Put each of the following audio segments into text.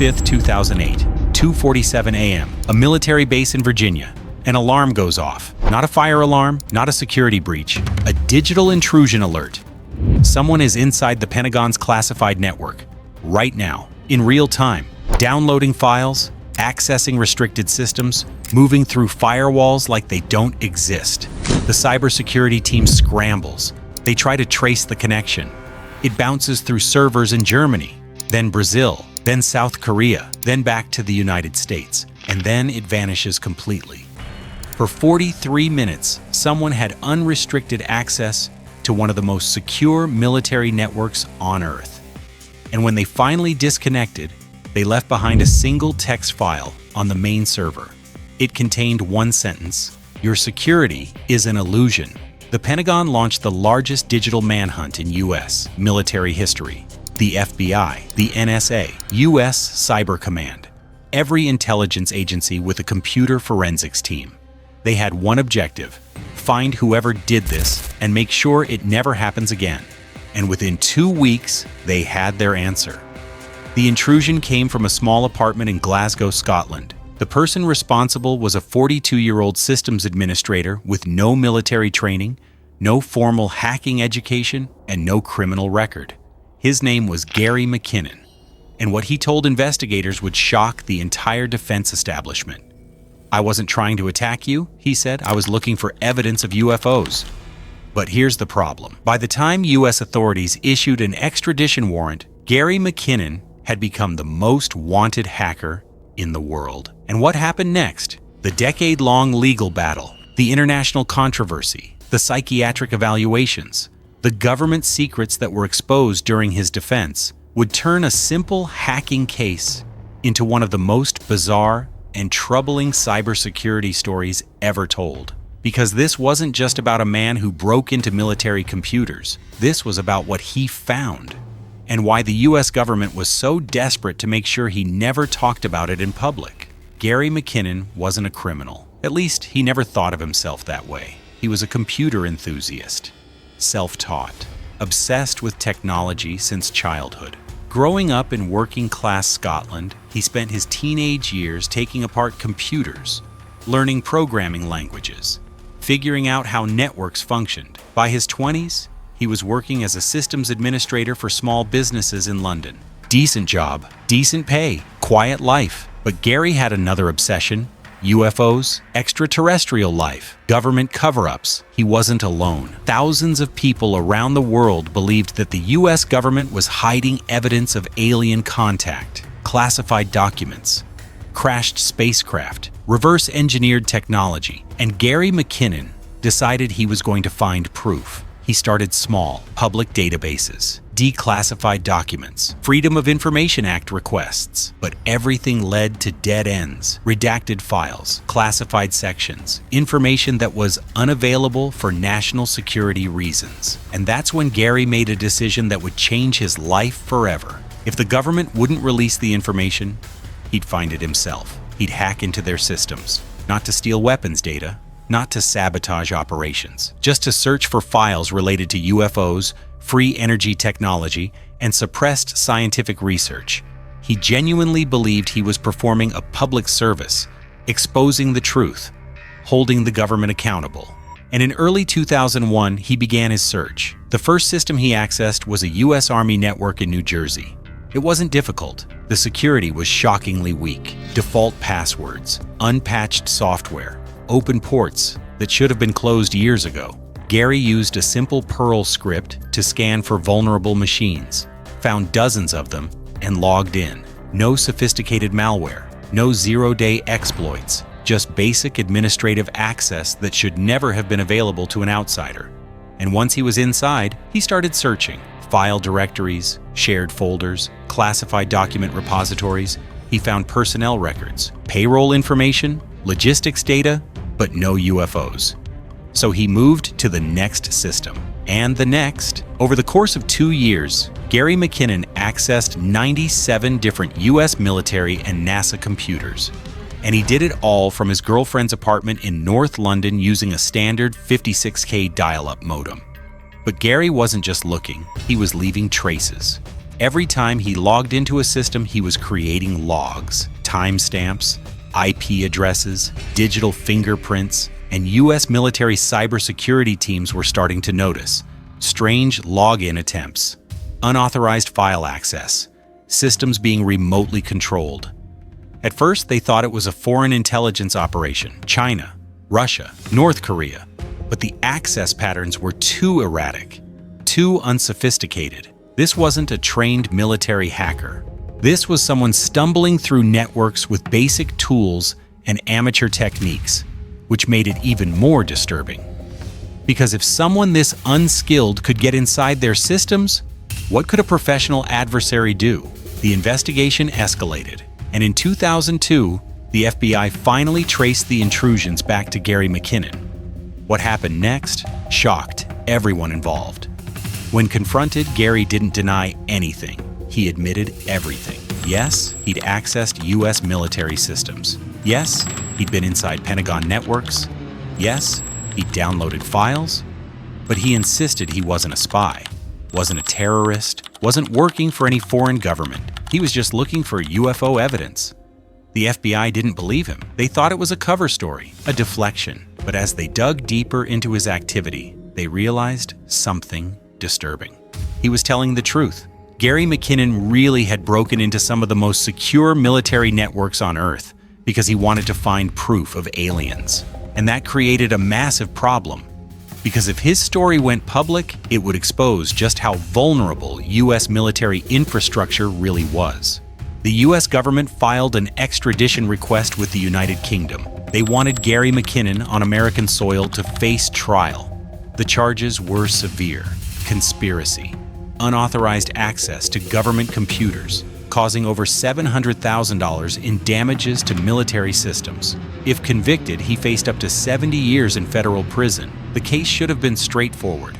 5th, 2008, 2:47 a.m., a military base in Virginia. An alarm goes off. Not a fire alarm, not a security breach, a digital intrusion alert. Someone is inside the Pentagon's classified network, right now, in real time, downloading files, accessing restricted systems, moving through firewalls like they don't exist. The cybersecurity team scrambles. They try to trace the connection. It bounces through servers in Germany, then Brazil, then South Korea, then back to the United States, and then it vanishes completely. For 43 minutes, someone had unrestricted access to one of the most secure military networks on Earth. And when they finally disconnected, they left behind a single text file on the main server. It contained one sentence: "Your security is an illusion." The Pentagon launched the largest digital manhunt in U.S. military history. The FBI, the NSA, U.S. Cyber Command, every intelligence agency with a computer forensics team. They had one objective: find whoever did this and make sure it never happens again. And within 2 weeks, they had their answer. The intrusion came from a small apartment in Glasgow, Scotland. The person responsible was a 42-year-old systems administrator with no military training, no formal hacking education, and no criminal record. His name was Gary McKinnon, and what he told investigators would shock the entire defense establishment. "I wasn't trying to attack you," he said. "I was looking for evidence of UFOs." But here's the problem. By the time U.S. authorities issued an extradition warrant, Gary McKinnon had become the most wanted hacker in the world. And what happened next? The decade-long legal battle, the international controversy, the psychiatric evaluations, the government secrets that were exposed during his defense would turn a simple hacking case into one of the most bizarre and troubling cybersecurity stories ever told. Because this wasn't just about a man who broke into military computers. This was about what he found, and why the U.S. government was so desperate to make sure he never talked about it in public. Gary McKinnon wasn't a criminal. At least, he never thought of himself that way. He was a computer enthusiast, self-taught, obsessed with technology since childhood. Growing up in working-class Scotland, he spent his teenage years taking apart computers, learning programming languages, figuring out how networks functioned. By his 20s, he was working as a systems administrator for small businesses in London. Decent job, decent pay, quiet life. But Gary had another obsession: UFOs, extraterrestrial life, government cover-ups. He wasn't alone. Thousands of people around the world believed that the U.S. government was hiding evidence of alien contact, classified documents, crashed spacecraft, reverse-engineered technology. And Gary McKinnon decided he was going to find proof. He started small: public databases, declassified documents, Freedom of Information Act requests. But everything led to dead ends, redacted files, classified sections, information that was unavailable for national security reasons. And that's when Gary made a decision that would change his life forever. If the government wouldn't release the information, he'd find it himself. He'd hack into their systems, not to steal weapons data, not to sabotage operations, just to search for files related to UFOs, free energy technology, and suppressed scientific research. He genuinely believed he was performing a public service, exposing the truth, holding the government accountable. And in early 2001, he began his search. The first system he accessed was a U.S. Army network in New Jersey. It wasn't difficult. The security was shockingly weak. Default passwords, unpatched software, open ports that should have been closed years ago. Gary used a simple Perl script to scan for vulnerable machines, found dozens of them, and logged in. No sophisticated malware, no zero-day exploits, just basic administrative access that should never have been available to an outsider. And once he was inside, he started searching. File directories, shared folders, classified document repositories. He found personnel records, payroll information, logistics data, but no UFOs. So he moved to the next system, and the next. Over the course of 2 years, Gary McKinnon accessed 97 different U.S. military and NASA computers. And he did it all from his girlfriend's apartment in North London using a standard 56K dial-up modem. But Gary wasn't just looking, he was leaving traces. Every time he logged into a system, he was creating logs, timestamps, IP addresses, digital fingerprints, and U.S. military cybersecurity teams were starting to notice strange login attempts, unauthorized file access, systems being remotely controlled. At first, they thought it was a foreign intelligence operation, China, Russia, North Korea, but the access patterns were too erratic, too unsophisticated. This wasn't a trained military hacker. This was someone stumbling through networks with basic tools and amateur techniques, which made it even more disturbing. Because if someone this unskilled could get inside their systems, what could a professional adversary do? The investigation escalated, and in 2002, the FBI finally traced the intrusions back to Gary McKinnon. What happened next shocked everyone involved. When confronted, Gary didn't deny anything. He admitted everything. Yes, he'd accessed U.S. military systems. Yes, he'd been inside Pentagon networks. Yes, he'd downloaded files. But he insisted he wasn't a spy, wasn't a terrorist, wasn't working for any foreign government. He was just looking for UFO evidence. The FBI didn't believe him. They thought it was a cover story, a deflection. But as they dug deeper into his activity, they realized something disturbing. He was telling the truth. Gary McKinnon really had broken into some of the most secure military networks on Earth because he wanted to find proof of aliens. And that created a massive problem, because if his story went public, it would expose just how vulnerable U.S. military infrastructure really was. The U.S. government filed an extradition request with the United Kingdom. They wanted Gary McKinnon on American soil to face trial. The charges were severe: conspiracy, unauthorized access to government computers, causing over $700,000 in damages to military systems. If convicted, he faced up to 70 years in federal prison. The case should have been straightforward.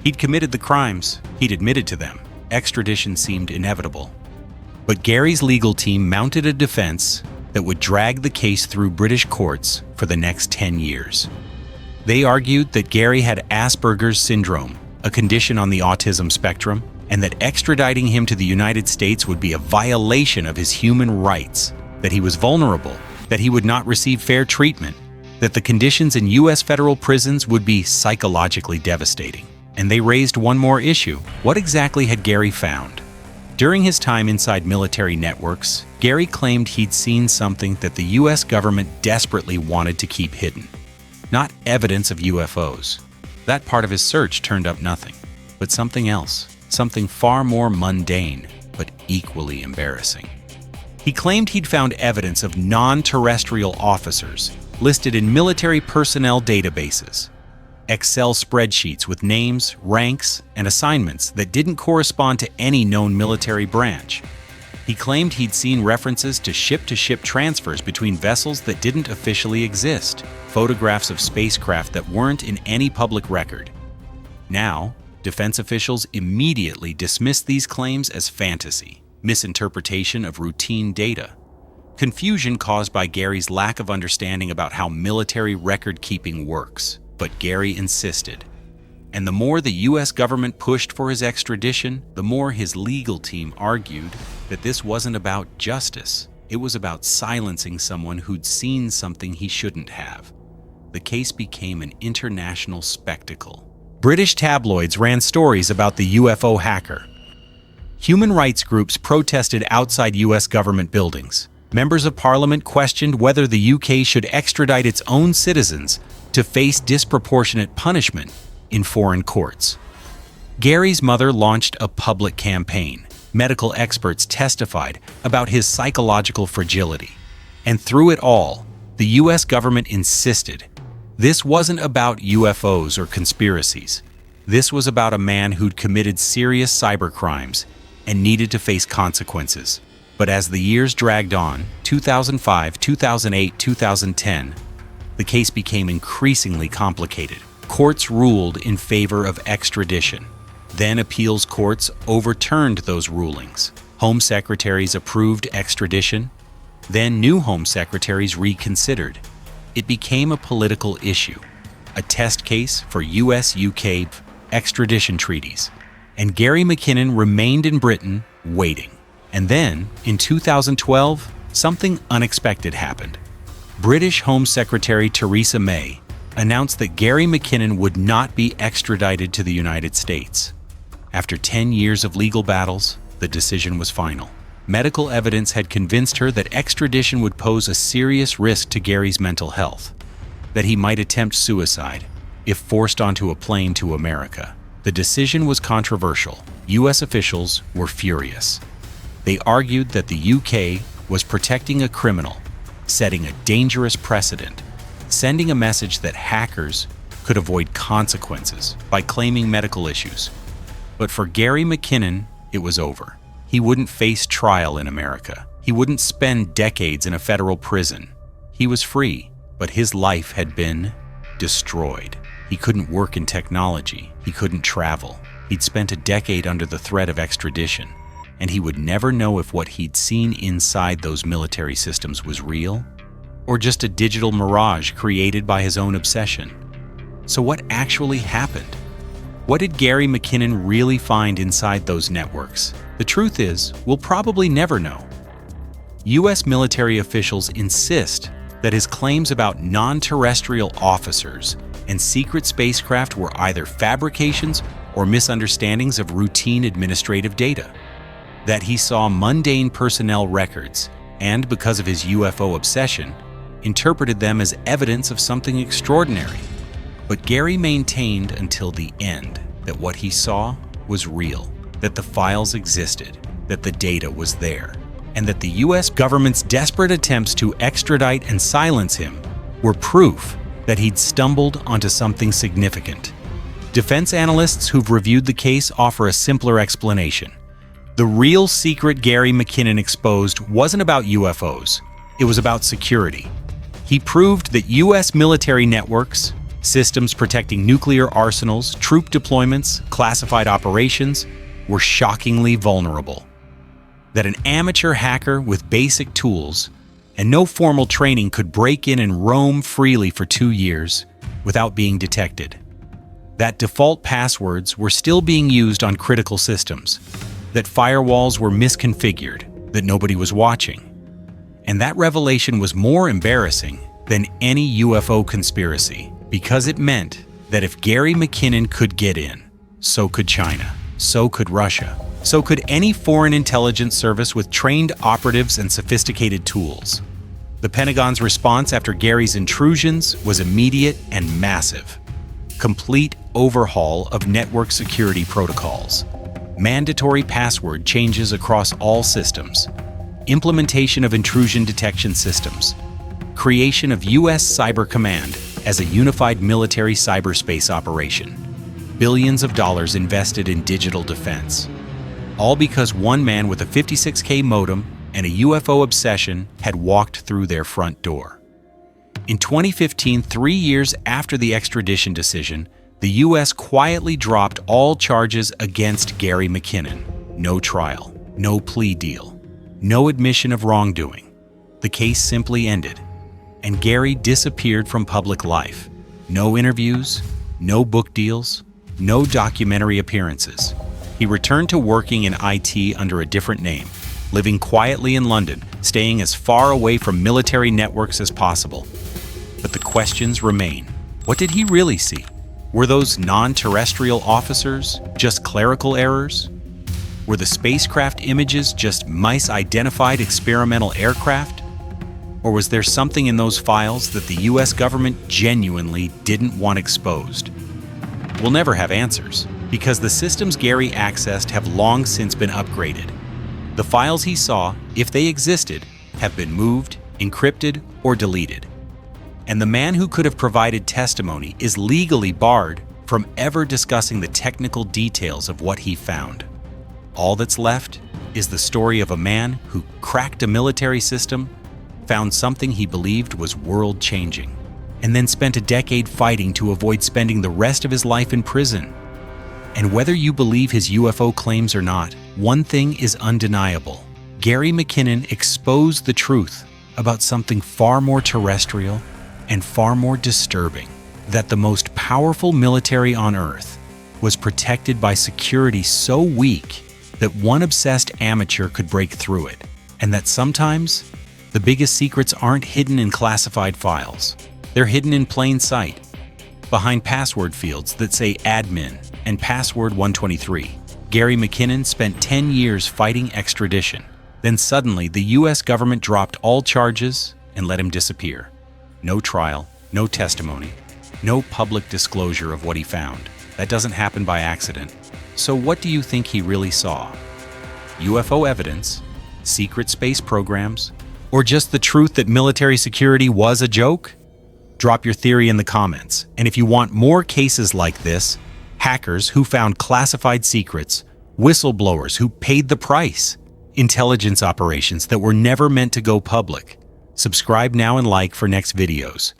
He'd committed the crimes. He'd admitted to them. Extradition seemed inevitable. But Gary's legal team mounted a defense that would drag the case through British courts for the next 10 years. They argued that Gary had Asperger's syndrome, a condition on the autism spectrum, and that extraditing him to the United States would be a violation of his human rights, that he was vulnerable, that he would not receive fair treatment, that the conditions in U.S. federal prisons would be psychologically devastating. And they raised one more issue. What exactly had Gary found? During his time inside military networks, Gary claimed he'd seen something that the U.S. government desperately wanted to keep hidden. Not evidence of UFOs. That part of his search turned up nothing, but something else, something far more mundane, but equally embarrassing. He claimed he'd found evidence of non-terrestrial officers listed in military personnel databases, Excel spreadsheets with names, ranks, and assignments that didn't correspond to any known military branch. He claimed he'd seen references to ship-to-ship transfers between vessels that didn't officially exist, photographs of spacecraft that weren't in any public record. Now, defense officials immediately dismissed these claims as fantasy, misinterpretation of routine data, confusion caused by Gary's lack of understanding about how military record-keeping works. But Gary insisted. And the more the U.S. government pushed for his extradition, the more his legal team argued that this wasn't about justice. It was about silencing someone who'd seen something he shouldn't have. The case became an international spectacle. British tabloids ran stories about the UFO hacker. Human rights groups protested outside U.S. government buildings. Members of Parliament questioned whether the UK should extradite its own citizens to face disproportionate punishment in foreign courts. Gary's mother launched a public campaign. Medical experts testified about his psychological fragility. And through it all, the U.S. government insisted this wasn't about UFOs or conspiracies. This was about a man who'd committed serious cybercrimes and needed to face consequences. But as the years dragged on, 2005, 2008, 2010, the case became increasingly complicated. Courts ruled in favor of extradition. Then appeals courts overturned those rulings. Home secretaries approved extradition. Then new home secretaries reconsidered. It became a political issue, a test case for US-UK extradition treaties. and Gary McKinnon remained in Britain waiting. And then, in 2012, something unexpected happened. British Home Secretary Theresa May announced that Gary McKinnon would not be extradited to the United States. After 10 years of legal battles, the decision was final. Medical evidence had convinced her that extradition would pose a serious risk to Gary's mental health, that he might attempt suicide if forced onto a plane to America. The decision was controversial. U.S. officials were furious. They argued that the UK was protecting a criminal, setting a dangerous precedent, sending a message that hackers could avoid consequences by claiming medical issues. But for Gary McKinnon, it was over. He wouldn't face trial in America. He wouldn't spend decades in a federal prison. He was free, but his life had been destroyed. He couldn't work in technology. He couldn't travel. He'd spent a decade under the threat of extradition, and he would never know if what he'd seen inside those military systems was real or just a digital mirage created by his own obsession. So what actually happened? What did Gary McKinnon really find inside those networks? The truth is, we'll probably never know. U.S. military officials insist that his claims about non-terrestrial officers and secret spacecraft were either fabrications or misunderstandings of routine administrative data. That he saw mundane personnel records and, because of his UFO obsession, interpreted them as evidence of something extraordinary. But Gary maintained until the end that what he saw was real, that the files existed, that the data was there, and that the U.S. government's desperate attempts to extradite and silence him were proof that he'd stumbled onto something significant. Defense analysts who've reviewed the case offer a simpler explanation. The real secret Gary McKinnon exposed wasn't about UFOs, it was about security. He proved that U.S. military networks, systems protecting nuclear arsenals, troop deployments, classified operations, were shockingly vulnerable. That an amateur hacker with basic tools and no formal training could break in and roam freely for 2 years without being detected. That default passwords were still being used on critical systems. That firewalls were misconfigured, that nobody was watching. And that revelation was more embarrassing than any UFO conspiracy, because it meant that if Gary McKinnon could get in, so could China, so could Russia, so could any foreign intelligence service with trained operatives and sophisticated tools. The Pentagon's response after Gary's intrusions was immediate and massive. Complete overhaul of network security protocols. Mandatory password changes across all systems. Implementation of intrusion detection systems. Creation of U.S. Cyber Command as a unified military cyberspace operation. Billions of dollars invested in digital defense. All because one man with a 56K modem and a UFO obsession had walked through their front door. In 2015, 3 years after the extradition decision, the U.S. quietly dropped all charges against Gary McKinnon. No trial, no plea deal, no admission of wrongdoing. The case simply ended, and Gary disappeared from public life. No interviews, no book deals, no documentary appearances. He returned to working in IT under a different name, living quietly in London, staying as far away from military networks as possible. But the questions remain. What did he really see? Were those non-terrestrial officers just clerical errors? Were the spacecraft images just mice-identified experimental aircraft? Or was there something in those files that the US government genuinely didn't want exposed? We'll never have answers, because the systems Gary accessed have long since been upgraded. The files he saw, if they existed, have been moved, encrypted, or deleted. And the man who could have provided testimony is legally barred from ever discussing the technical details of what he found. All that's left is the story of a man who cracked a military system, found something he believed was world-changing, and then spent a decade fighting to avoid spending the rest of his life in prison. And whether you believe his UFO claims or not, one thing is undeniable. Gary McKinnon exposed the truth about something far more terrestrial and far more disturbing, that the most powerful military on Earth was protected by security so weak that one obsessed amateur could break through it, and that sometimes the biggest secrets aren't hidden in classified files. They're hidden in plain sight, behind password fields that say admin and password 123. Gary McKinnon spent 10 years fighting extradition. Then suddenly, the US government dropped all charges and let him disappear. No trial, no testimony, no public disclosure of what he found. That doesn't happen by accident. So what do you think he really saw? UFO evidence? Secret space programs? Or just the truth that military security was a joke? Drop your theory in the comments. And if you want more cases like this, hackers who found classified secrets, whistleblowers who paid the price, intelligence operations that were never meant to go public, subscribe now and like for next videos.